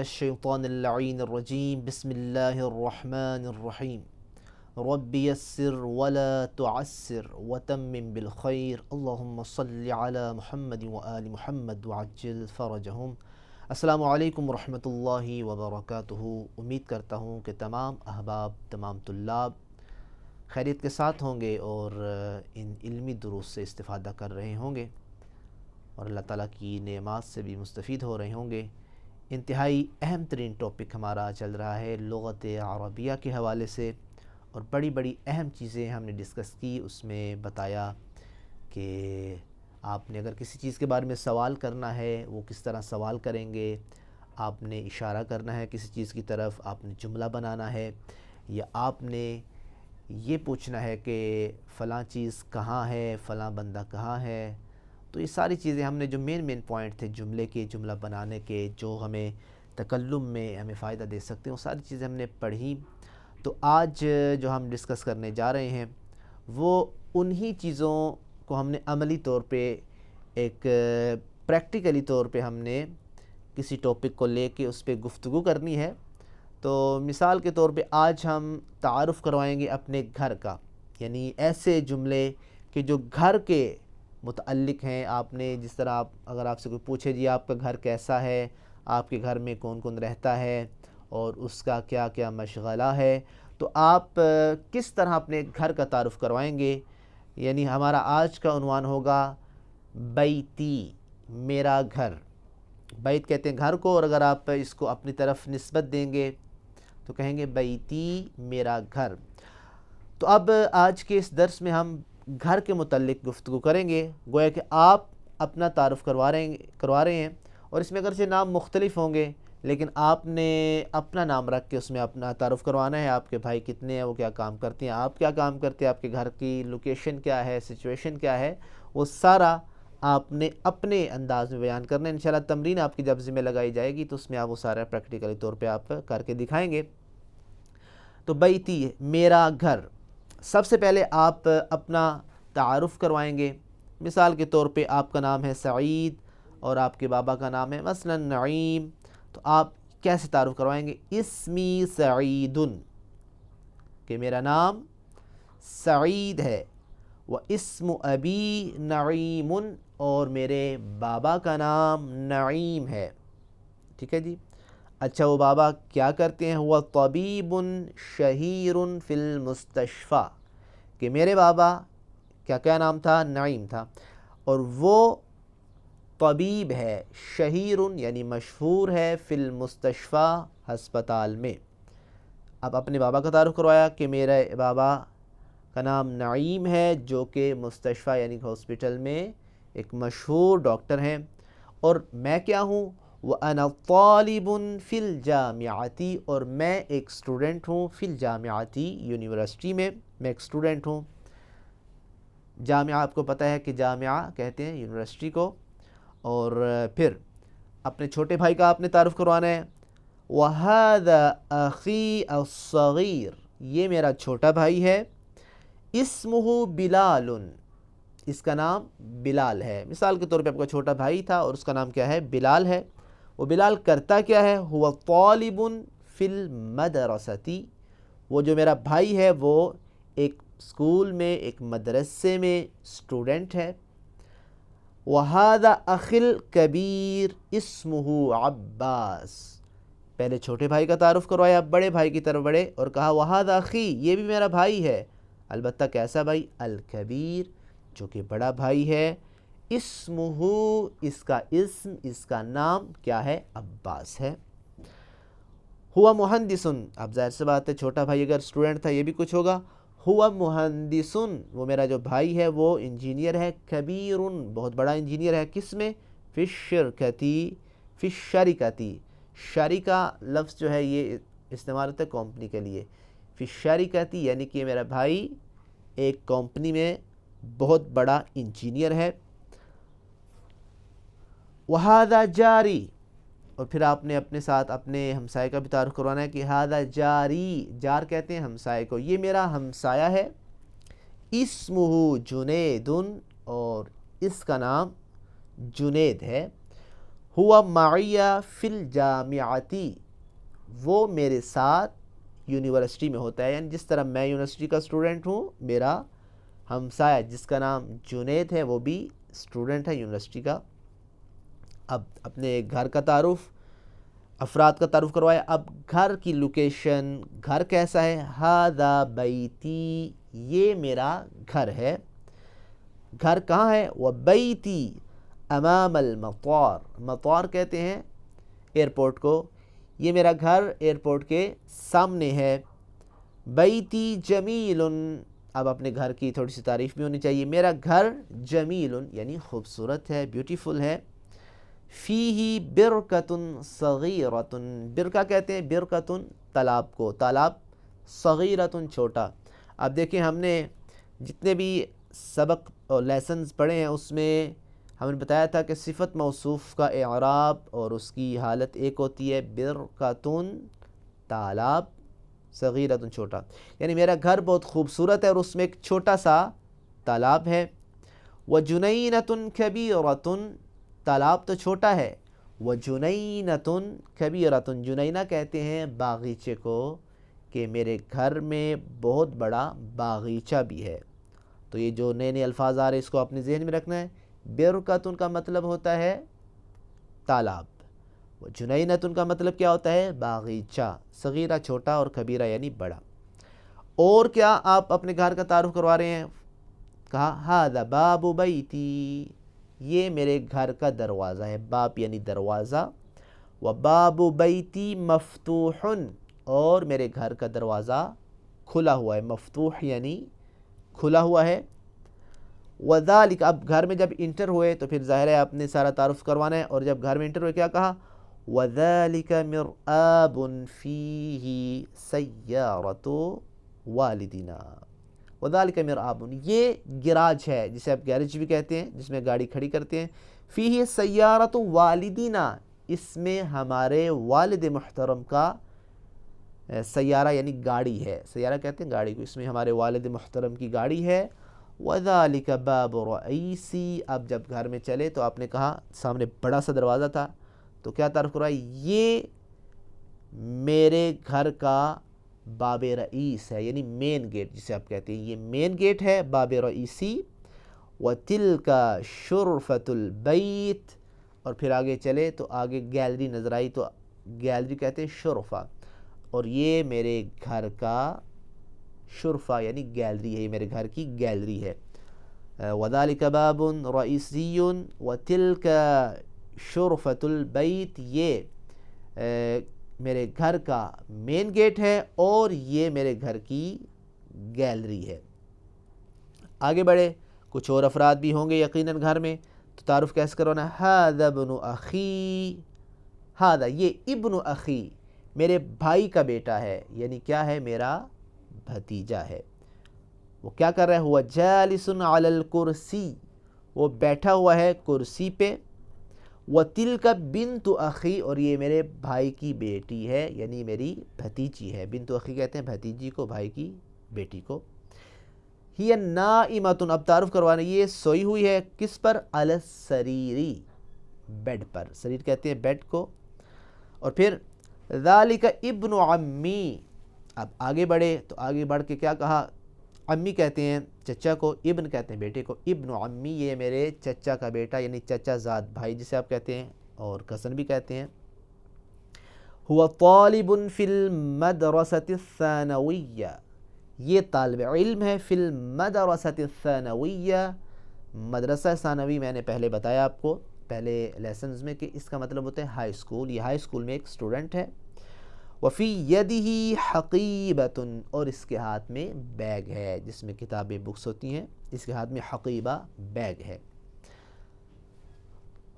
الشیطان اللعین الرجیم بسم اللہ الرحمن الرحیم رب یسر ولا تعسر وتمم بالخیر اللہم صل علی محمد وآل محمد وعجل فرجہم۔ السلام علیکم ورحمۃ اللہ وبرکاتہ۔ امید کرتا ہوں کہ تمام احباب، تمام طلاب خیریت کے ساتھ ہوں گے اور ان علمی دروس سے استفادہ کر رہے ہوں گے اور اللہ تعالیٰ کی نعمات سے بھی مستفید ہو رہے ہوں گے۔ انتہائی اہم ترین ٹاپک ہمارا چل رہا ہے لغت عربیہ کے حوالے سے، اور بڑی بڑی اہم چیزیں ہم نے ڈسکس کی۔ اس میں بتایا کہ آپ نے اگر کسی چیز کے بارے میں سوال کرنا ہے وہ کس طرح سوال کریں گے، آپ نے اشارہ کرنا ہے کسی چیز کی طرف، آپ نے جملہ بنانا ہے، یا آپ نے یہ پوچھنا ہے کہ فلاں چیز کہاں ہے، فلاں بندہ کہاں ہے۔ تو یہ ساری چیزیں ہم نے جو مین پوائنٹ تھے جملے کے، جملہ بنانے کے، جو ہمیں تکلم میں ہمیں فائدہ دے سکتے ہیں، وہ ساری چیزیں ہم نے پڑھی۔ تو آج جو ہم ڈسکس کرنے جا رہے ہیں وہ انہی چیزوں کو ہم نے عملی طور پہ ایک پریکٹیکلی طور پہ ہم نے کسی ٹاپک کو لے کے اس پہ گفتگو کرنی ہے۔ تو مثال کے طور پہ آج ہم تعارف کروائیں گے اپنے گھر کا، یعنی ایسے جملے کہ جو گھر کے متعلق ہیں۔ آپ نے جس طرح اگر آپ سے کوئی پوچھے جی آپ کا گھر کیسا ہے، آپ کے گھر میں کون کون رہتا ہے اور اس کا کیا کیا مشغلہ ہے، تو آپ کس طرح اپنے گھر کا تعارف کروائیں گے۔ یعنی ہمارا آج کا عنوان ہوگا بیتی، میرا گھر۔ بیت کہتے ہیں گھر کو، اور اگر آپ اس کو اپنی طرف نسبت دیں گے تو کہیں گے بیتی، میرا گھر۔ تو اب آج کے اس درس میں ہم گھر کے متعلق گفتگو کریں گے۔ گویا کہ آپ اپنا تعارف کروا رہے ہیں، اور اس میں اگرچہ نام مختلف ہوں گے لیکن آپ نے اپنا نام رکھ کے اس میں اپنا تعارف کروانا ہے۔ آپ کے بھائی کتنے ہیں، وہ کیا کام کرتے ہیں، آپ کیا کام کرتے ہیں، آپ کے گھر کی لوکیشن کیا ہے، سچویشن کیا ہے، وہ سارا آپ نے اپنے انداز میں بیان کرنا ہے۔ انشاءاللہ تمرین آپ کی جب ذمہ لگائی جائے گی تو اس میں آپ وہ سارا پریکٹیکلی طور پہ آپ کر کے دکھائیں گے۔ تو بیتی، میرا گھر۔ سب سے پہلے آپ اپنا تعارف کروائیں گے۔ مثال کے طور پہ آپ کا نام ہے سعید اور آپ کے بابا کا نام ہے مثلا نعیم، تو آپ کیسے تعارف کروائیں گے؟ اسمی سعید، کہ میرا نام سعید ہے، واسم ابی نعیم، اور میرے بابا کا نام نعیم ہے۔ ٹھیک ہے جی۔ اچھا، وہ بابا کیا کرتے ہیں؟ ہوا طبیب شہیر فی المستشفی، کہ میرے بابا کیا نام تھا؟ نعیم تھا، اور وہ طبیب ہے، شہیر یعنی مشہور ہے، فی المستشفی ہسپتال میں۔ اب اپنے بابا کا تعارف کروایا کہ میرے بابا کا نام نعیم ہے جو کہ مستشفی یعنی ہاسپٹل میں ایک مشہور ڈاکٹر ہیں، اور میں کیا ہوں؟ وَأَنَا طَالِبٌ فِي الْجَامِعَةِ، اور میں ایک اسٹوڈنٹ ہوں، فی الجامعۃ یونیورسٹی میں ایک اسٹوڈنٹ ہوں۔ جامعہ آپ کو پتہ ہے کہ جامعہ کہتے ہیں یونیورسٹی کو۔ اور پھر اپنے چھوٹے بھائی کا آپ نے تعارف کروانا ہے۔ وَهَذَا أَخِي الصَّغِيرُ، یہ میرا چھوٹا بھائی ہے۔ اسمہ بلال، اس کا نام بلال ہے۔ مثال کے طور پہ آپ کا چھوٹا بھائی تھا اور اس کا نام کیا ہے؟ بلال ہے۔ وہ بلال کرتا کیا ہے؟ ہوا طالب فی المدرسۃ، وہ جو میرا بھائی ہے وہ ایک اسکول میں، ایک مدرسے میں اسٹوڈنٹ ہے۔ وَهَذَا أَخِي الْكَبِيرُ اسمہ عباس، پہلے چھوٹے بھائی کا تعارف کروایا، اب بڑے بھائی کی طرف بڑھے اور کہا وَهَذَا أَخِي، یہ بھی میرا بھائی ہے، البتہ کیسا بھائی؟ الکبیر، جو کہ بڑا بھائی ہے۔ اسمہ، اس کا اسم، اس کا نام کیا ہے؟ عباس ہے۔ ہوا مہندس، اب ظاہر سی بات ہے چھوٹا بھائی اگر اسٹوڈنٹ تھا یہ بھی کچھ ہوگا۔ ہوا مہندس، وہ میرا جو بھائی ہے وہ انجینئر ہے۔ کبیر، بہت بڑا انجینئر ہے، کس میں؟ فی الشرکتی، فی الشرکتی، شریکہ لفظ جو ہے یہ استعمال ہوتا ہے کمپنی کے لیے۔ فی الشرکتی یعنی کہ میرا بھائی ایک کمپنی میں بہت بڑا انجینئر ہے۔ وَهَذَا جاری، اور پھر آپ نے اپنے ساتھ اپنے ہمسائے کا بھی تعارف کروانا ہے کہ ہذا جاری، جار کہتے ہیں ہمسائے کو، یہ میرا ہمسایہ ہے۔ اسمہ جنید، اور اس کا نام جنید ہے۔ ہوا معیہ فی الجامعتی، وہ میرے ساتھ یونیورسٹی میں ہوتا ہے، یعنی جس طرح میں یونیورسٹی کا اسٹوڈنٹ ہوں، میرا ہمسایہ جس کا نام جنید ہے وہ بھی اسٹوڈنٹ ہے یونیورسٹی کا۔ اب اپنے گھر کا تعارف، افراد کا تعارف کروایا۔ اب گھر کی لوکیشن، گھر کیسا ہے؟ ھذا بیتی، یہ میرا گھر ہے۔ گھر کہاں ہے؟ وبیتی امام المطار، مطار کہتے ہیں ایئرپورٹ کو، یہ میرا گھر ایئرپورٹ کے سامنے ہے۔ بیتی جمیل، اب اپنے گھر کی تھوڑی سی تعریف بھی ہونی چاہیے۔ میرا گھر جمیل یعنی خوبصورت ہے، بیوٹیفل ہے۔ فیہ برکۃ صغیرۃ، برکہ کہتے ہیں برکۃ تالاب کو، تالاب، صغیرۃ چھوٹا۔ اب دیکھیں ہم نے جتنے بھی سبق اور لیسنز پڑھے ہیں اس میں ہم نے بتایا تھا کہ صفت موصوف کا اعراب اور اس کی حالت ایک ہوتی ہے برکۃ تالاب، صغیرۃ چھوٹا، یعنی میرا گھر بہت خوبصورت ہے اور اس میں ایک چھوٹا سا تالاب ہے۔ وجنینۃ کبیرۃ، تالاب تو چھوٹا ہے، وجنینۃ کبیرۃ، جنینہ کہتے ہیں باغیچے کو، کہ میرے گھر میں بہت بڑا باغیچہ بھی ہے۔ تو یہ جو نئے نئے الفاظ آ رہے ہیں اس کو اپنے ذہن میں رکھنا ہے۔ برکۃ کا مطلب ہوتا ہے تالاب، جنینۃ کا مطلب کیا ہوتا ہے؟ باغیچہ، صغیرہ چھوٹا اور کبیرہ یعنی بڑا۔ اور کیا آپ اپنے گھر کا تعارف کروا رہے ہیں؟ کہا ھذا باب بیتی، یہ میرے گھر کا دروازہ ہے، باب یعنی دروازہ، وباب بیتی مفتوح، اور میرے گھر کا دروازہ کھلا ہوا ہے، مفتوح یعنی کھلا ہوا ہے۔ وذالک، اب گھر میں جب انٹر ہوئے تو پھر ظاہر ہے آپ نے سارا تعارف کروانا ہے، اور جب گھر میں انٹر ہوئے کیا کہا؟ وذالک مرآب فیہ سیارۃ والدینا، وذالک مرآب، یہ گراج ہے جسے آپ گیرج بھی کہتے ہیں، جس میں گاڑی کھڑی کرتے ہیں۔ فیہ سیارۃ والدینا، اس میں ہمارے والد محترم کا سیارہ یعنی گاڑی ہے، سیارہ کہتے ہیں گاڑی کو، اس میں ہمارے والد محترم کی گاڑی ہے۔ وذالک باب رئیسی، اب جب گھر میں چلے تو آپ نے کہا سامنے بڑا سا دروازہ تھا تو کیا تعارف کروائی؟ یہ میرے گھر کا باب رئیس ہے، یعنی مین گیٹ جسے آپ کہتے ہیں، یہ مین گیٹ ہے، باب رئیسی۔ وتلک شرفۃ البیت، اور پھر آگے چلے تو آگے گیلری نظر آئی تو گیلری کہتے ہیں شرفہ، اور یہ میرے گھر کا شرفہ یعنی گیلری ہے، یہ میرے گھر کی گیلری ہے۔ وذالک باب رئیسی وتلک شرفۃ البیت، یہ میرے گھر کا مین گیٹ ہے اور یہ میرے گھر کی گیلری ہے۔ آگے بڑھے، کچھ اور افراد بھی ہوں گے یقیناً گھر میں، تو تعارف کیسے کروانا؟ ھذا ابن اخی، ھذا یہ ابن اخی میرے بھائی کا بیٹا ہے، یعنی کیا ہے؟ میرا بھتیجا ہے۔ وہ کیا کر رہا ہے؟ ہوا جالس علی الکرسی، وہ بیٹھا ہوا ہے کرسی پہ۔ وتلک بنت اخی، اور یہ میرے بھائی کی بیٹی ہے، یعنی میری بھتیجی ہے، بنت اخی کہتے ہیں بھتیجی کو، بھائی کی بیٹی کو۔ ہی نائمۃ، اب تعارف کروانا، یہ سوئی ہوئی ہے کس پر؟ علی السریری، بیڈ پر، سریر کہتے ہیں بیڈ کو۔ اور پھر ذالک ابن عمی، اب آگے بڑھے تو آگے بڑھ کے کیا کہا؟ عمی کہتے ہیں چچا کو، ابن کہتے ہیں بیٹے کو، ابن عمی یہ میرے چچا کا بیٹا، یعنی چچا زاد بھائی جسے آپ کہتے ہیں اور کزن بھی کہتے ہیں۔ ہوا طالب فی المدرسۃ الثانویہ، یہ طالب علم ہے، فی المدرسۃ الثانویہ، مدرسہ ثانوی میں نے پہلے بتایا آپ کو پہلے لیسنز میں کہ اس کا مطلب ہوتا ہے ہائی اسکول، یہ ہائی اسکول میں ایک اسٹوڈنٹ ہے۔ وفی یدہ حقیبۃ، اور اس کے ہاتھ میں بیگ ہے جس میں کتابیں بکس ہوتی ہیں، اس کے ہاتھ میں حقیبہ بیگ ہے۔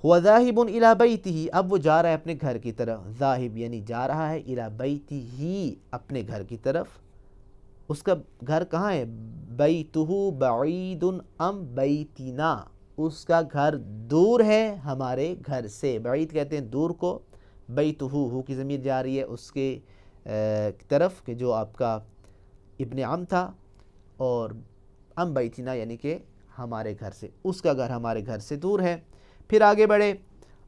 ہوا ذاہب الی بیتہ، اب وہ جا رہا ہے اپنے گھر کی طرف، ذاہب یعنی جا رہا ہے، الی بیتہ اپنے گھر کی طرف۔ اس کا گھر کہاں ہے؟ بیتہ بعید ام بیتنا، اس کا گھر دور ہے ہمارے گھر سے، بعید کہتے ہیں دور کو، بیتہ ہو کی ضمیر جا رہی ہے اس کے طرف کہ جو آپ کا ابن عم تھا، اور ام بیتنا یعنی کہ ہمارے گھر سے، اس کا گھر ہمارے گھر سے دور ہے۔ پھر آگے بڑھے،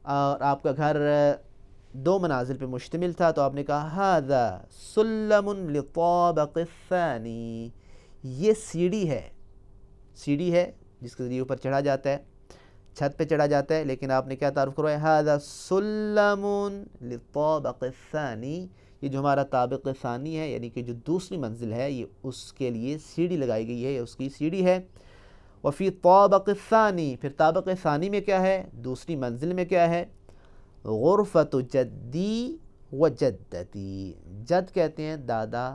اور آپ کا گھر 2 منازل پہ مشتمل تھا تو آپ نے کہا ھذا سلم للطابق الثانی، یہ سیڑھی ہے جس کے ذریعے اوپر چڑھا جاتا ہے، چھت پہ چڑھا جاتا ہے، لیکن آپ نے کیا تعارف کروایا، ھذا سلم للطابق الثانی، یہ جو ہمارا طابق ثانی ہے یعنی کہ جو دوسری منزل ہے، یہ اس کے لیے سیڑھی لگائی گئی ہے، یہ اس کی سیڑھی ہے۔ وفی طابق الثانی، پھر طابق ثانی میں کیا ہے، دوسری منزل میں کیا ہے، غرفۃ جدی و جدتی، جد کہتے ہیں دادا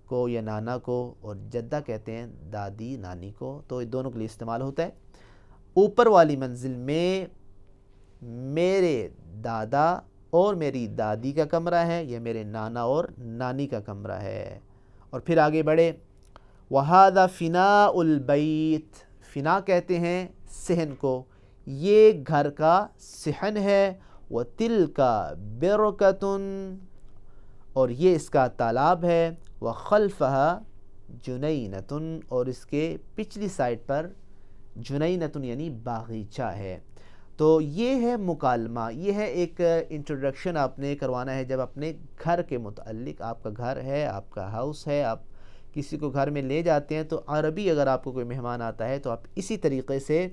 کو یا نانا کو، اور جدہ کہتے ہیں دادی نانی کو، تو یہ دونوں کے لیے استعمال ہوتا ہے۔ اوپر والی منزل میں میرے دادا اور میری دادی کا کمرہ ہے، یا میرے نانا اور نانی کا کمرہ ہے۔ اور پھر آگے بڑھے، وَهَذَا فِنَاءُ الْبَيْتِ، فنا کہتے ہیں صحن کو، یہ گھر کا صحن ہے، وَتِلْكَ بِرْكَةٌ، اور یہ اس کا تالاب ہے، وَخَلْفَهَا جُنَيْنَةٌ، اور اس کے پچھلی سائڈ پر جنینتن یعنی باغیچہ ہے۔ تو یہ ہے مکالمہ، یہ ہے ایک انٹروڈکشن آپ نے کروانا ہے جب اپنے گھر کے متعلق، آپ کا گھر ہے، آپ کا ہاؤس ہے، آپ کسی کو گھر میں لے جاتے ہیں تو عربی اگر آپ کو کوئی مہمان آتا ہے تو آپ اسی طریقے سے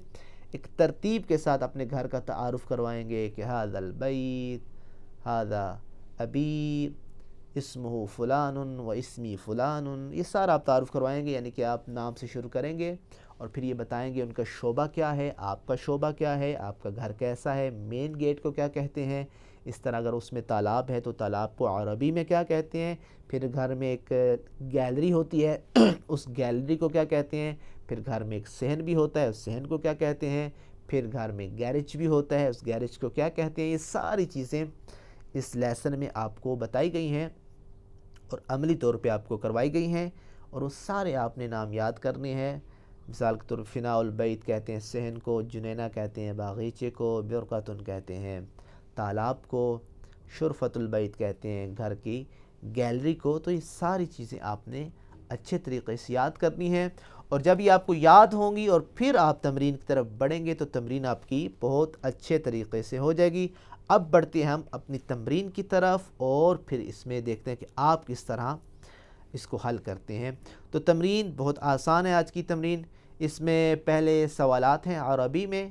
ایک ترتیب کے ساتھ اپنے گھر کا تعارف کروائیں گے کہ ھذا البیت ھذا ابی اسمہ فلان و اسمی فلان، یہ سارا آپ تعارف کروائیں گے، یعنی کہ آپ نام سے شروع کریں گے اور پھر یہ بتائیں گے ان کا شعبہ کیا ہے، آپ کا شعبہ کیا ہے، آپ کا گھر کیسا ہے، مین گیٹ کو کیا کہتے ہیں، اس طرح اگر اس میں تالاب ہے تو تالاب کو عربی میں کیا کہتے ہیں، پھر گھر میں ایک گیلری ہوتی ہے اس گیلری کو کیا کہتے ہیں، پھر گھر میں ایک صحن بھی ہوتا ہے، اس صحن کو کیا کہتے ہیں، پھر گھر میں گیرج بھی ہوتا ہے، اس گیرج کو کیا کہتے ہیں۔ یہ ساری چیزیں اس لیسن میں آپ کو بتائی گئی ہیں اور عملی طور پہ آپ کو کروائی گئی ہیں، اور وہ سارے آپ نے نام یاد کرنے ہیں۔ مثال کے طور فناء البیت کہتے ہیں صحن کو، جنینہ کہتے ہیں باغیچے کو، برقتن کہتے ہیں تالاب کو، شرفۃ البیت کہتے ہیں گھر کی گیلری کو۔ تو یہ ساری چیزیں آپ نے اچھے طریقے سے یاد کرنی ہیں، اور جب یہ آپ کو یاد ہوں گی اور پھر آپ تمرین کی طرف بڑھیں گے تو تمرین آپ کی بہت اچھے طریقے سے ہو جائے گی۔ اب بڑھتے ہیں ہم اپنی تمرین کی طرف، اور پھر اس میں دیکھتے ہیں کہ آپ کس طرح اس کو حل کرتے ہیں۔ تو تمرین بہت آسان ہے آج کی تمرین، اس میں پہلے سوالات ہیں عربی میں،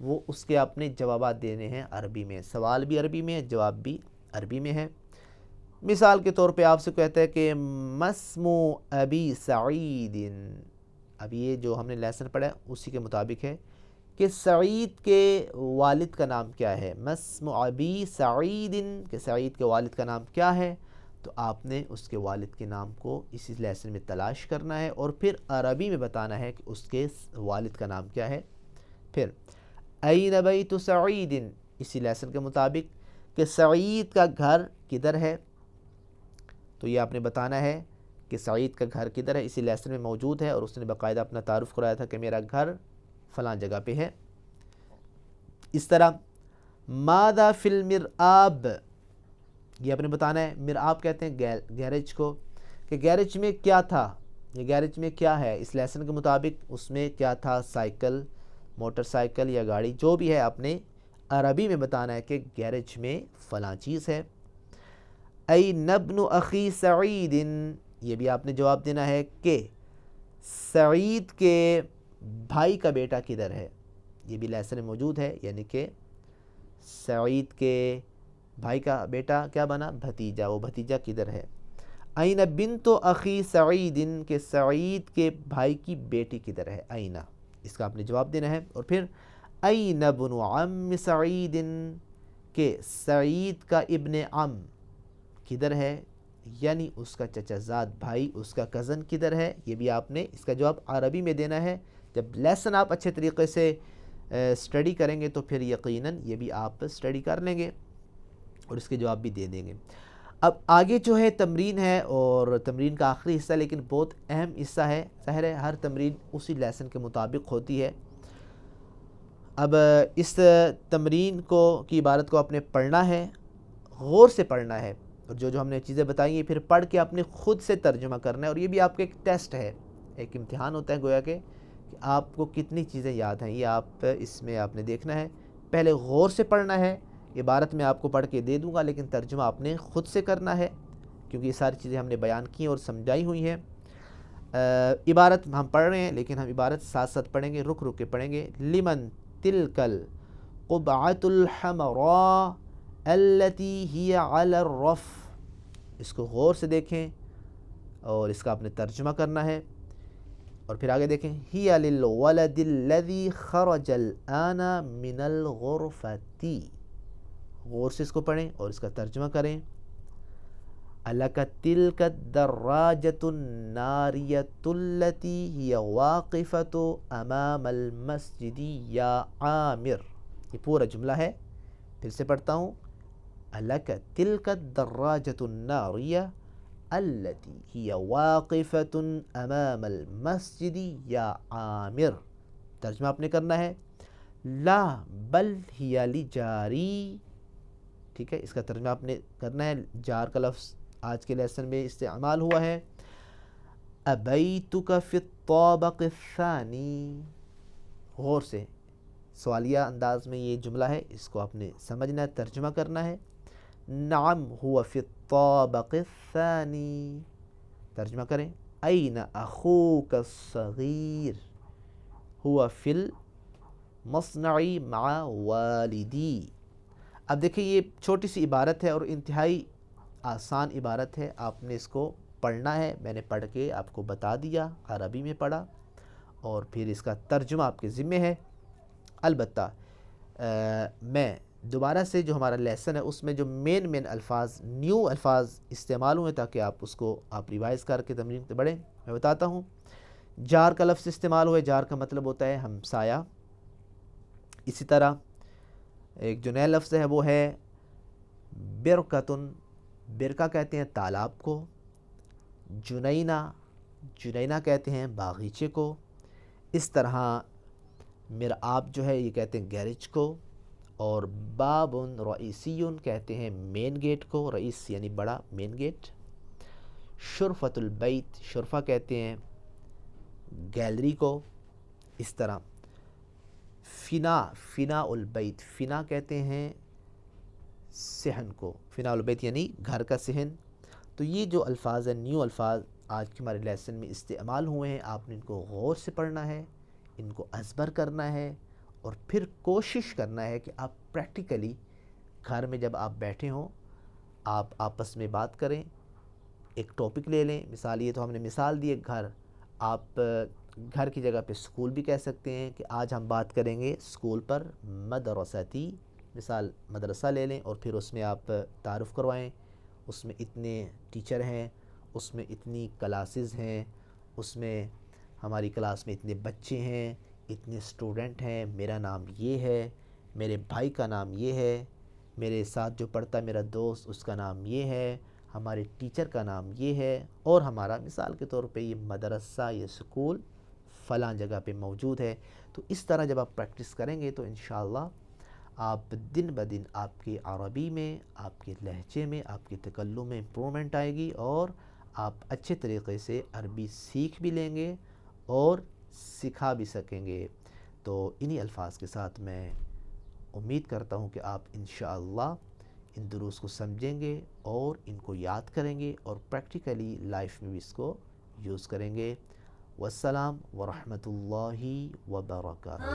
وہ اس کے آپ نے جوابات دینے ہیں عربی میں، سوال بھی عربی میں ہے، جواب بھی عربی میں ہے۔ مثال کے طور پہ آپ سے کہتا ہے کہ مسمو ابی سعید، اب یہ جو ہم نے لیسن پڑھا ہے اسی کے مطابق ہے کہ سعید کے والد کا نام کیا ہے، مسمو ابی سعید، کہ سعید کے والد کا نام کیا ہے، تو آپ نے اس کے والد کے نام کو اسی لیسن میں تلاش کرنا ہے اور پھر عربی میں بتانا ہے کہ اس کے والد کا نام کیا ہے۔ پھر این بیت سعید، اسی لیسن کے مطابق کہ سعید کا گھر کدھر ہے، تو یہ آپ نے بتانا ہے کہ سعید کا گھر کدھر ہے، اسی لیسن میں موجود ہے، اور اس نے باقاعدہ اپنا تعارف کرایا تھا کہ میرا گھر فلاں جگہ پہ ہے۔ اس طرح ماذا فی المرآب، یہ آپ نے بتانا ہے، مرآب کہتے ہیں گیرج کو، کہ گیرج میں کیا تھا، یہ گیرج میں کیا ہے، اس لیسن کے مطابق اس میں کیا تھا، سائیکل، موٹر سائیکل یا گاڑی جو بھی ہے، آپ نے عربی میں بتانا ہے کہ گیرج میں فلاں چیز ہے۔ این ابن اخی سعید، یہ بھی آپ نے جواب دینا ہے کہ سعید کے بھائی کا بیٹا کدھر ہے، یہ بھی لیسن میں موجود ہے، یعنی کہ سعید کے بھائی کا بیٹا کیا بنا، بھتیجا، وہ بھتیجا کدھر ہے۔ این بنت اخی سعید، کہ سعید کے بھائی کی بیٹی کدھر ہے، اینا، اس کا آپ نے جواب دینا ہے۔ اور پھر این ابن عم سعید، کہ سعید کا ابن عم کدھر ہے، یعنی اس کا چچا زاد بھائی، اس کا کزن کدھر ہے، یہ بھی آپ نے اس کا جواب عربی میں دینا ہے۔ جب لیسن آپ اچھے طریقے سے اسٹڈی کریں گے تو پھر یقیناً یہ بھی آپ اسٹڈی کر لیں گے اور اس کے جواب بھی دے دیں گے۔ اب آگے جو ہے تمرین ہے، اور تمرین کا آخری حصہ لیکن بہت اہم حصہ ہے، ظاہر ہے ہر تمرین اسی لیسن کے مطابق ہوتی ہے۔ اب اس تمرین کی عبارت کو آپ نے پڑھنا ہے، غور سے پڑھنا ہے، اور جو ہم نے چیزیں بتائی ہیں پھر پڑھ کے آپ نے خود سے ترجمہ کرنا ہے، اور یہ بھی آپ کا ایک ٹیسٹ ہے، ایک امتحان ہوتا ہے گویا کہ آپ کو کتنی چیزیں یاد ہیں، یہ اس میں آپ نے دیکھنا ہے پہلے غور سے پڑھنا ہے، عبارت میں آپ کو پڑھ کے دے دوں گا لیکن ترجمہ آپ نے خود سے کرنا ہے، کیونکہ یہ ساری چیزیں ہم نے بیان کی اور سمجھائی ہوئی ہیں۔ عبارت ہم پڑھ رہے ہیں لیکن ہم عبارت ساتھ ساتھ پڑھیں گے، رک رک کے پڑھیں گے۔ لمن تلک القبعۃ الحمراء التي هي على الرف، اس کو غور سے دیکھیں اور اس کا آپ نے ترجمہ کرنا ہے۔ اور پھر آگے دیکھیں، هي للولد الذي خرج الآن من الغرفة، غور سے اس کو پڑھیں اور اس کا ترجمہ کریں۔ أَلَكَ تِلْكَ الدَّرَّاجَةُ النَّارِيَةُ الَّتِي هِيَ وَاقِفَةُ أَمَامَ الْمَسْجِدِ يَا عَامِرُ، یہ پورا جملہ ہے، پھر سے پڑھتا ہوں۔ أَلَكَ تِلْكَ الدَّرَّاجَةُ النَّارِيَةُ الَّتِي هِيَ وَاقِفَةٌ أَمَامَ الْمَسْجِدِ يَا عَامِرُ، ترجمہ آپ نے کرنا ہے۔ لا بل هِيَ لِجَارِي، ٹھیک ہے، اس کا ترجمہ آپ نے کرنا ہے۔ جار کا لفظ آج کے لیسن میں استعمال ہوا ہے۔ ابیتک فی الطابق الثانی، غور سے سوالیہ انداز میں یہ جملہ ہے، اس کو آپ نے سمجھنا ہے، ترجمہ کرنا ہے۔ نعم هو فی الطابق الثانی، ترجمہ کریں۔ این اخوک الصغیر هو فی المصنع مع والدی۔ اب دیکھیں یہ چھوٹی سی عبارت ہے اور انتہائی آسان عبارت ہے، آپ نے اس کو پڑھنا ہے، میں نے پڑھ کے آپ کو بتا دیا، عربی میں پڑھا، اور پھر اس کا ترجمہ آپ کے ذمہ ہے۔ البتہ میں دوبارہ سے جو ہمارا لیسن ہے اس میں جو مین الفاظ، نیو الفاظ استعمال ہوئے تاکہ آپ اس کو آپ ریوائز کر کے تمرین پہ بڑھیں، میں بتاتا ہوں۔ جار کا لفظ استعمال ہوئے، جار کا مطلب ہوتا ہے ہمسایہ۔ اسی طرح ایک جو نیا لفظ ہے وہ ہے برکتن، برکہ کہتے ہیں تالاب کو۔ جنینہ، جنینہ کہتے ہیں باغیچے کو۔ اس طرح مرآب جو ہے یہ کہتے ہیں گیرج کو، اور باب رئیسی کہتے ہیں مین گیٹ کو، رئیس یعنی بڑا مین گیٹ۔ شرفۃ البیت، شرفہ کہتے ہیں گیلری کو۔ اس طرح فنا البیت، فنا کہتے ہیں صحن کو، فنا البیت یعنی گھر کا صحن۔ تو یہ جو الفاظ ہیں، نیو الفاظ آج کے ہمارے لیسن میں استعمال ہوئے ہیں، آپ نے ان کو غور سے پڑھنا ہے، ان کو ازبر کرنا ہے، اور پھر کوشش کرنا ہے کہ آپ پریکٹیکلی گھر میں جب آپ بیٹھے ہوں آپ آپس میں بات کریں، ایک ٹاپک لے لیں۔ مثال یہ تو ہم نے مثال دی ہے گھر، آپ گھر کی جگہ پہ اسکول بھی کہہ سکتے ہیں کہ آج ہم بات کریں گے اسکول پر، مدرستی، مثال مدرسہ لے لیں اور پھر اس میں آپ تعارف کروائیں، اس میں اتنے ٹیچر ہیں، اس میں اتنی کلاسز ہیں، اس میں ہماری کلاس میں اتنے بچے ہیں، اتنے اسٹوڈنٹ ہیں، میرا نام یہ ہے، میرے بھائی کا نام یہ ہے، میرے ساتھ جو پڑھتا ہے میرا دوست اس کا نام یہ ہے، ہمارے ٹیچر کا نام یہ ہے، اور ہمارا مثال کے طور پہ یہ مدرسہ، یہ اسکول فلاں جگہ پہ موجود ہے۔ تو اس طرح جب آپ پریکٹس کریں گے تو انشاءاللہ آپ دن بدن آپ کی عربی میں، آپ کے لہجے میں، آپ کے تکلم میں امپرومنٹ آئے گی، اور آپ اچھے طریقے سے عربی سیکھ بھی لیں گے اور سکھا بھی سکیں گے۔ تو انہی الفاظ کے ساتھ میں امید کرتا ہوں کہ آپ انشاءاللہ ان دروس کو سمجھیں گے اور ان کو یاد کریں گے اور پریکٹیکلی لائف میں بھی اس کو یوز کریں گے۔ والسلام ورحمۃ اللہ وبرکاتہ۔